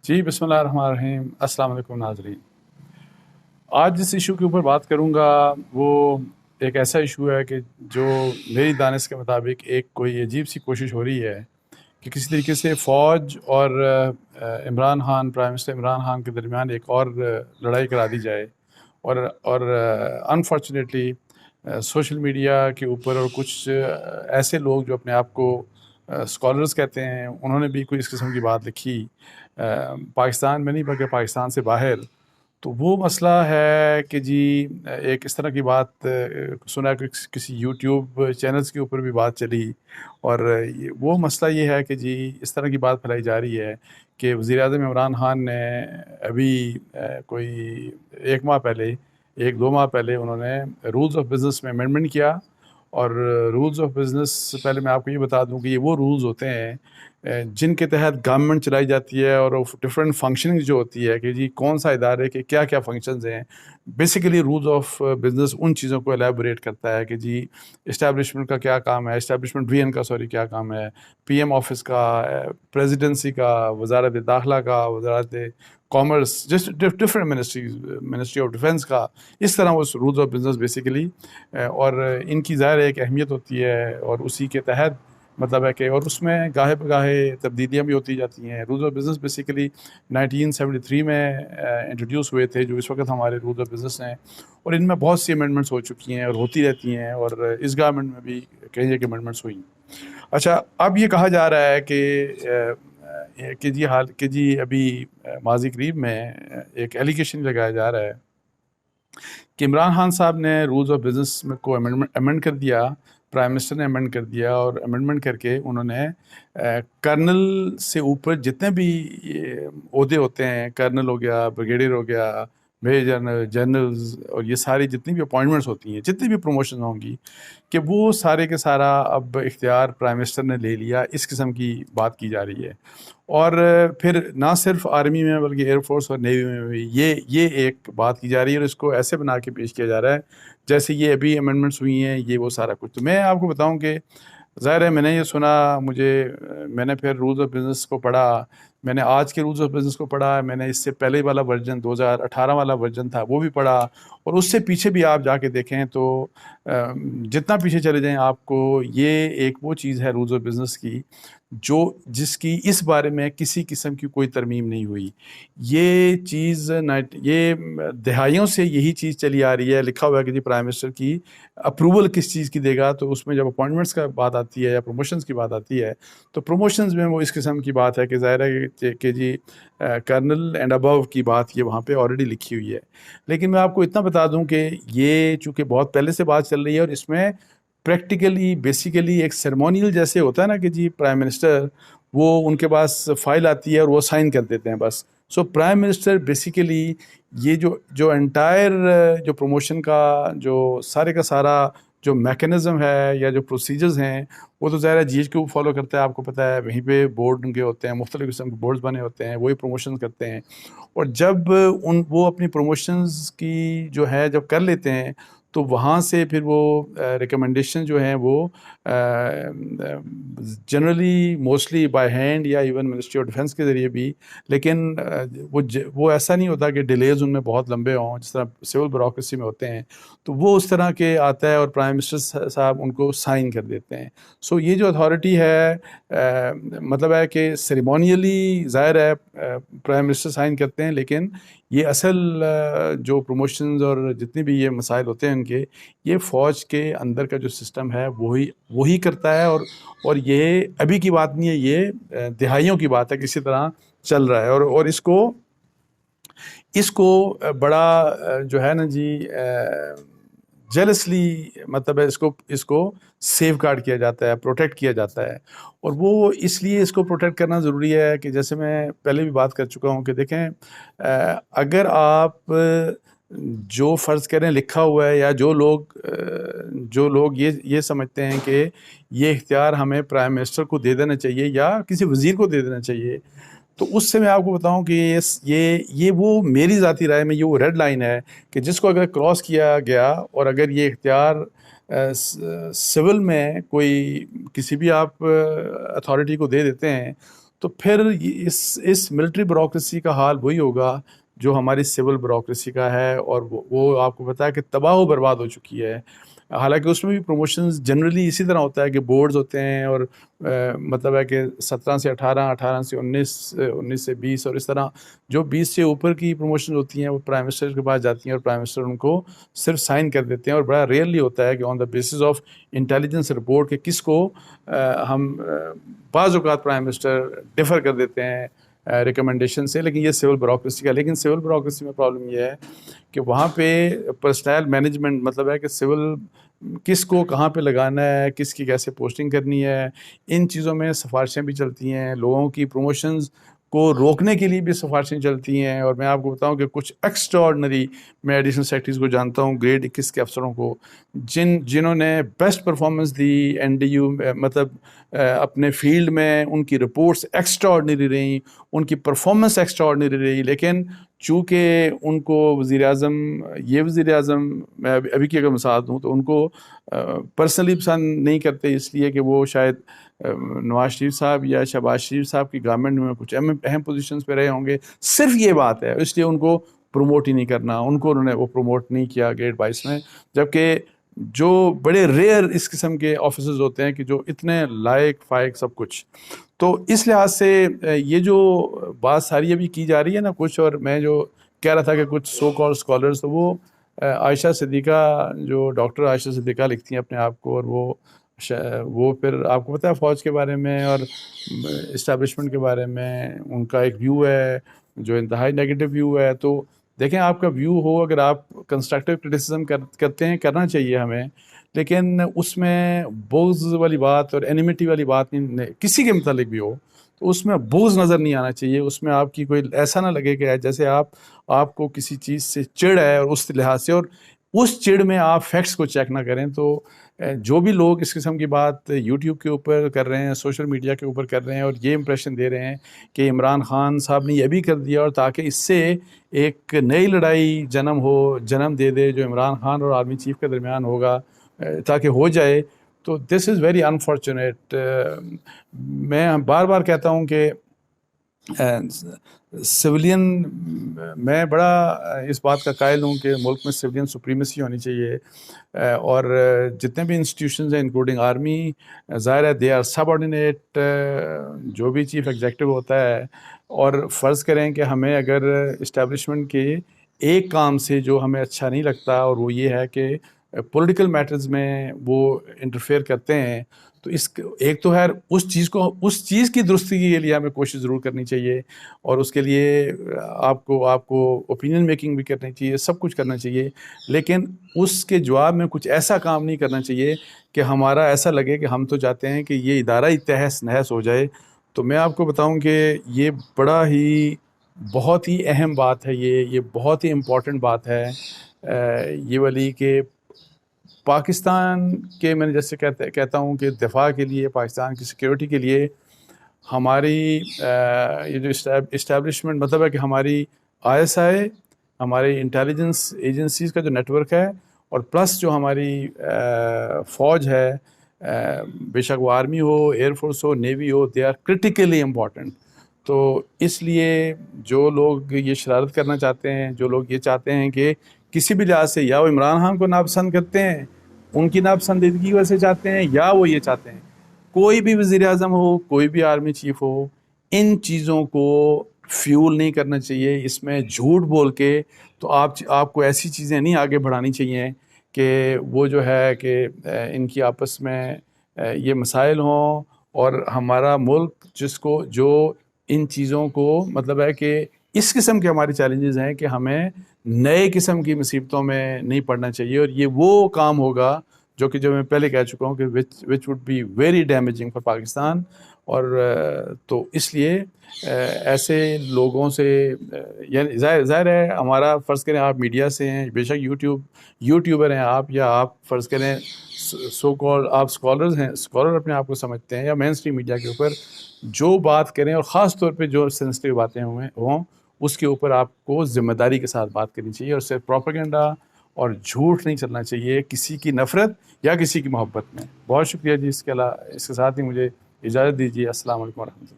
جی بسم اللہ الرحمن الرحیم۔ السلام علیکم ناظرین۔ آج جس ایشو کے اوپر بات کروں گا وہ ایک ایسا ایشو ہے کہ جو میری دانش کے مطابق ایک کوئی عجیب سی کوشش ہو رہی ہے کہ کسی طریقے سے فوج اور عمران خان، پرائم منسٹر عمران خان کے درمیان ایک اور لڑائی کرا دی جائے، اور انفارچونیٹلی سوشل میڈیا کے اوپر اور کچھ ایسے لوگ جو اپنے آپ کو اسکالرز کہتے ہیں، انہوں نے بھی کوئی اس قسم کی بات لکھی پاکستان میں نہیں بلکہ پاکستان سے باہر۔ تو وہ مسئلہ ہے کہ جی ایک اس طرح کی بات سنا کہ کسی یوٹیوب چینلز کے اوپر بھی بات چلی، اور وہ مسئلہ یہ ہے کہ جی اس طرح کی بات پھیلائی جا رہی ہے کہ وزیر اعظم عمران خان نے ابھی کوئی 1 ماہ پہلے انہوں نے رولز آف بزنس میں امینڈمنٹ کیا۔ اور رولز آف بزنس، پہلے میں آپ کو یہ بتا دوں کہ یہ وہ رولز ہوتے ہیں جن کے تحت گورنمنٹ چلائی جاتی ہے، اور ڈفرینٹ فنکشننگ جو ہوتی ہے کہ جی کون سا ادارے کے کیا کیا فنکشنز ہیں۔ بیسیکلی رولز آف بزنس ان چیزوں کو الیبوریٹ کرتا ہے کہ جی اسٹیبلشمنٹ کا کیا کام ہے، اسٹیبلشمنٹ وی این کا کیا کام ہے، پی ایم آفس کا، پریزیڈنسی کا، وزارت داخلہ کا، وزارت کامرس، جس ڈفرینٹ منسٹری آف ڈیفینس کا، اس طرح وہ رولز آف بزنس بیسیکلی، اور ان کی ظاہر ایک اہمیت ہوتی ہے، اور اسی کے تحت مطلب ہے کہ اور اس میں گاہے بگاہے تبدیلیاں بھی ہوتی جاتی ہیں۔ رولز آف بزنس بیسیکلی 1973 میں انٹروڈیوس ہوئے تھے، جو اس وقت ہمارے رولز آف بزنس ہیں، اور ان میں بہت سی امینڈمنٹس ہو چکی ہیں اور ہوتی رہتی ہیں، اور اس گورنمنٹ میں بھی کئی جگہ امینڈمنٹس ہوئی۔ اچھا، اب یہ کہا جا رہا ہے کہ جی ابھی ماضی قریب میں ایک ایلیگیشن لگایا جا رہا ہے کہ عمران خان صاحب نے رولز آف بزنس میں کو امینڈ کر دیا، پرائم منسٹر نے امینڈ کر دیا، اور امینڈمنٹ کر کے انہوں نے کرنل سے اوپر جتنے بھی عہدے ہوتے ہیں، کرنل ہو گیا، بریگیڈیئر ہو گیا، میجر جنرل، جنرلز، اور یہ ساری جتنی بھی اپوائنٹمنٹس ہوتی ہیں، جتنی بھی پروموشن ہوں گی، کہ وہ سارے کے سارا اب اختیار پرائم منسٹر نے لے لیا، اس قسم کی بات کی جا رہی ہے۔ اور پھر نہ صرف آرمی میں بلکہ ایئر فورس اور نیوی میں بھی یہ ایک بات کی جا رہی ہے، اور اس کو ایسے بنا کے پیش کیا جا رہا ہے جیسے یہ ابھی امینڈمنٹس ہوئی ہیں، یہ وہ سارا کچھ۔ تو میں آپ کو بتاؤں کہ ظاہر ہے میں نے یہ سنا، میں نے پھر رولز آف بزنس کو پڑھا، میں نے آج کے رولز آف بزنس کو پڑھا، میں نے اس سے پہلے والا ورژن 2018 والا ورژن تھا وہ بھی پڑھا، اور اس سے پیچھے بھی آپ جا کے دیکھیں تو جتنا پیچھے چلے جائیں آپ کو یہ ایک وہ چیز ہے رولز آف بزنس کی جس کی اس بارے میں کسی قسم کی کوئی ترمیم نہیں ہوئی۔ یہ چیز یہ دہائیوں سے یہی چیز چلی آ رہی ہے، لکھا ہوا ہے کہ جی پرائم منسٹر کی اپروول کس چیز کی دے گا، تو اس میں جب اپوائنٹمنٹس کا بات آتی ہے یا پروموشنز کی بات آتی ہے تو پروموشنز میں وہ اس قسم کی بات ہے کہ ظاہر ہے کہ جی کرنل اینڈ ابو کی بات یہ وہاں پہ آلریڈی لکھی ہوئی ہے۔ لیکن میں آپ کو اتنا بتا دوں کہ یہ چونکہ بہت پہلے سے بات چل رہی ہے، اور اس میں پریکٹیکلی بیسیکلی ایک سیرمونیل جیسے ہوتا ہے نا کہ جی پرائم منسٹر وہ ان کے پاس فائل آتی ہے اور وہ سائن کر دیتے ہیں بس۔ سو پرائم منسٹر بیسیکلی یہ جو انٹائر جو پروموشن کا جو سارے کا سارا جو میکینزم ہے یا جو پروسیجرز ہیں، وہ تو ظاہر ہے جی ایچ کو فالو کرتا ہے، آپ کو پتہ ہے وہیں پہ بورڈ ان کے ہوتے ہیں، مختلف قسم کے بورڈز بنے ہوتے ہیں، وہی پروموشن کرتے ہیں۔ اور جب وہ اپنی پروموشنز کی جو ہے جب کر لیتے ہیں تو وہاں سے پھر وہ ریکمنڈیشن جو ہیں وہ جنرلی موسٹلی بائی ہینڈ یا ایون منسٹری آف ڈیفینس کے ذریعے بھی، لیکن وہ ایسا نہیں ہوتا کہ ڈیلیز ان میں بہت لمبے ہوں جس طرح سول بیوروکریسی میں ہوتے ہیں، تو وہ اس طرح کے آتا ہے اور پرائم منسٹر صاحب ان کو سائن کر دیتے ہیں۔ سو یہ جو اتھارٹی ہے مطلب ہے کہ سیریمونیلی ظاہر ہے پرائم منسٹر سائن کرتے ہیں، لیکن یہ اصل جو پروموشنز اور جتنے بھی یہ مسائل ہوتے ہیں ان کے، یہ فوج کے اندر کا جو سسٹم ہے وہی کرتا ہے، اور یہ ابھی کی بات نہیں ہے، یہ دہائیوں کی بات ہے، کسی طرح چل رہا ہے، اور اس کو بڑا جو ہے نا جی جیلسلی مطلب ہے اس کو سیف گارڈ کیا جاتا ہے، پروٹیکٹ کیا جاتا ہے۔ اور وہ اس لیے اس کو پروٹیکٹ کرنا ضروری ہے کہ جیسے میں پہلے بھی بات کر چکا ہوں کہ دیکھیں اگر آپ جو فرض کریں لکھا ہوا ہے، یا جو لوگ یہ سمجھتے ہیں کہ یہ اختیار ہمیں پرائم منسٹر کو دے دینا چاہیے یا کسی وزیر کو دے دینا چاہیے، تو اس سے میں آپ کو بتاؤں کہ یہ وہ میری ذاتی رائے میں یہ وہ ریڈ لائن ہے کہ جس کو اگر کراس کیا گیا، اور اگر یہ اختیار سول میں کوئی کسی بھی آپ اتھارٹی کو دے دیتے ہیں، تو پھر اس ملٹری بیوروکریسی کا حال وہی ہوگا جو ہماری سول بیوروکریسی کا ہے، اور وہ آپ کو پتہ ہے کہ تباہ و برباد ہو چکی ہے. حالانکہ اس میں بھی پروموشنز جنرلی اسی طرح ہوتا ہے کہ بورڈز ہوتے ہیں، اور مطلب ہے کہ 17 سے 18، 18 سے 19، 19 سے 20، اور اس طرح جو 20 سے اوپر کی پروموشن ہوتی ہیں وہ پرائم منسٹر کے پاس جاتی ہیں، اور پرائم منسٹر ان کو صرف سائن کر دیتے ہیں. اور بڑا ریئرلی ہوتا ہے کہ on the basis of intelligence report کہ کس کو ہم بعض اوقات پرائم منسٹر ڈیفر کر دیتے ہیں ریکمنڈیشن سے. لیکن یہ سول بیوروکریسی کا. لیکن سول بیوروکریسی میں پرابلم یہ ہے کہ وہاں پہ پرسنل مینجمنٹ، مطلب ہے کہ سول کس کو کہاں پہ لگانا ہے، کس کی کیسے پوسٹنگ کرنی ہے، ان چیزوں میں سفارشیں بھی چلتی ہیں. لوگوں کی پروموشنز کو روکنے کے لیے بھی سفارشیں چلتی ہیں. اور میں آپ کو بتاؤں کہ کچھ ایکسٹرا آرڈنری، میں ایڈیشنل سیکرٹریز کو جانتا ہوں گریڈ 21 کے افسروں کو جنہوں نے بیسٹ پرفارمنس دی NDU، مطلب اپنے فیلڈ میں ان کی رپورٹس ایکسٹرا آرڈنری رہیں، ان کی پرفارمنس ایکسٹرا آرڈنری رہی. لیکن چونکہ ان کو وزیر اعظم میں ابھی کی اگر مثال دوں تو ان کو پرسنلی پسند نہیں کرتے، اس لیے کہ وہ شاید نواز شریف صاحب یا شہباز شریف صاحب کی گورنمنٹ میں کچھ اہم پوزیشنز پہ رہے ہوں گے. صرف یہ بات ہے، اس لیے ان کو پروموٹ ہی نہیں کرنا. انہوں نے وہ پروموٹ نہیں کیا گریڈ 22 میں. جبکہ جو بڑے ریئر اس قسم کے آفیسرز ہوتے ہیں کہ جو اتنے لائق فائق سب کچھ. تو اس لحاظ سے یہ جو بات ساری ابھی کی جا رہی ہے نا کچھ، اور میں جو کہہ رہا تھا کہ کچھ سو کال اسکالرس، تو وہ عائشہ صدیقہ، جو ڈاکٹر عائشہ صدیقہ لکھتی ہیں اپنے آپ کو، اور وہ پھر آپ کو پتہ ہے فوج کے بارے میں اور اسٹیبلشمنٹ کے بارے میں ان کا ایک ویو ہے جو انتہائی نیگیٹو ویو ہے. تو دیکھیں آپ کا ویو ہو، اگر آپ کنسٹرکٹیو کرٹیسزم کرتے ہیں، کرنا چاہیے ہمیں، لیکن اس میں بغض والی بات اور اینیمیٹی والی بات نہیں، کسی کے متعلق بھی ہو تو اس میں بغض نظر نہیں آنا چاہیے. اس میں آپ کی کوئی ایسا نہ لگے کہ جیسے آپ کو کسی چیز سے چڑ ہے، اور اس لحاظ سے، اور اس چڑ میں آپ فیکٹس کو چیک نہ کریں. تو جو بھی لوگ اس قسم کی بات یوٹیوب کے اوپر کر رہے ہیں، سوشل میڈیا کے اوپر کر رہے ہیں، اور یہ امپریشن دے رہے ہیں کہ عمران خان صاحب نے یہ بھی کر دیا، اور تاکہ اس سے ایک نئی لڑائی جنم دے دے جو عمران خان اور آرمی چیف کے درمیان ہوگا، تاکہ ہو جائے، تو دس از ویری انفارچونیٹ. میں بار بار کہتا ہوں کہ سویلین، میں بڑا اس بات کا قائل ہوں کہ ملک میں سویلین سپریمیسی ہونی چاہیے. اور جتنے بھی انسٹیٹیوشنز ہیں انکلوڈنگ آرمی، ظاہر ہے دے آر سب آرڈینیٹ جو بھی چیف ایگزیکٹو ہوتا ہے. اور فرض کریں کہ ہمیں اگر اسٹیبلشمنٹ کے ایک کام سے جو ہمیں اچھا نہیں لگتا، اور وہ یہ ہے کہ پولیٹیکل میٹرز میں وہ انٹرفیئر کرتے ہیں، تو ایک تو ہے اس چیز کی درستگی کے لیے ہمیں کوشش ضرور کرنی چاہیے، اور اس کے لیے آپ کو اوپینین میکنگ بھی کرنی چاہیے، سب کچھ کرنا چاہیے. لیکن اس کے جواب میں کچھ ایسا کام نہیں کرنا چاہیے کہ ہمارا ایسا لگے کہ ہم تو چاہتے ہیں کہ یہ ادارہ ہی تہس نہس ہو جائے. تو میں آپ کو بتاؤں کہ یہ بہت ہی اہم بات ہے، یہ بہت ہی امپورٹنٹ بات ہے یہ والی، کہ پاکستان کے، میں نے جیسے کہتا ہوں کہ دفاع کے لیے، پاکستان کی سیکیورٹی کے لیے ہماری یہ جو اسٹیبلشمنٹ، مطلب ہے کہ ہماری ISI، ہماری انٹیلیجنس ایجنسیز کا جو نیٹ ورک ہے، اور پلس جو ہماری فوج ہے، بے شک وہ آرمی ہو، ایئر فورس ہو، نیوی ہو، دے آر کرٹیکلی امپورٹنٹ. تو اس لیے جو لوگ یہ شرارت کرنا چاہتے ہیں، جو لوگ یہ چاہتے ہیں کہ کسی بھی لحاظ سے، یا وہ عمران خان کو ناپسند کرتے ہیں، ان کی ناپسندیدگی کی وجہ سے چاہتے ہیں، یا وہ یہ چاہتے ہیں کوئی بھی وزیر اعظم ہو، کوئی بھی آرمی چیف ہو، ان چیزوں کو فیول نہیں کرنا چاہیے. اس میں جھوٹ بول کے تو آپ کو ایسی چیزیں نہیں آگے بڑھانی چاہیے کہ وہ جو ہے کہ ان کی آپس میں یہ مسائل ہوں، اور ہمارا ملک جو ان چیزوں کو، مطلب ہے کہ اس قسم کے ہماری چیلنجز ہیں کہ ہمیں نئے قسم کی مصیبتوں میں نہیں پڑنا چاہیے. اور یہ وہ کام ہوگا جو میں پہلے کہہ چکا ہوں کہ which would be very damaging for Pakistan. اور تو اس لیے ایسے لوگوں سے، یعنی ظاہر ہے ہمارا، فرض کریں آپ میڈیا سے ہیں، بے شک یوٹیوبر ہیں آپ، یا آپ فرض کریں سو کال آپ اسکالرز ہیں، اسکالر اپنے آپ کو سمجھتے ہیں، یا مین اسٹریم میڈیا کے اوپر جو بات کریں، اور خاص طور پہ جو سینسٹیو باتیں ہوں، اس کے اوپر آپ کو ذمہ داری کے ساتھ بات کرنی چاہیے، اور صرف پروپیگنڈا اور جھوٹ نہیں چلنا چاہیے کسی کی نفرت یا کسی کی محبت میں. بہت شکریہ جی. اس کے ساتھ ہی مجھے اجازت دیجیے. السلام علیکم ورحمۃ اللہ.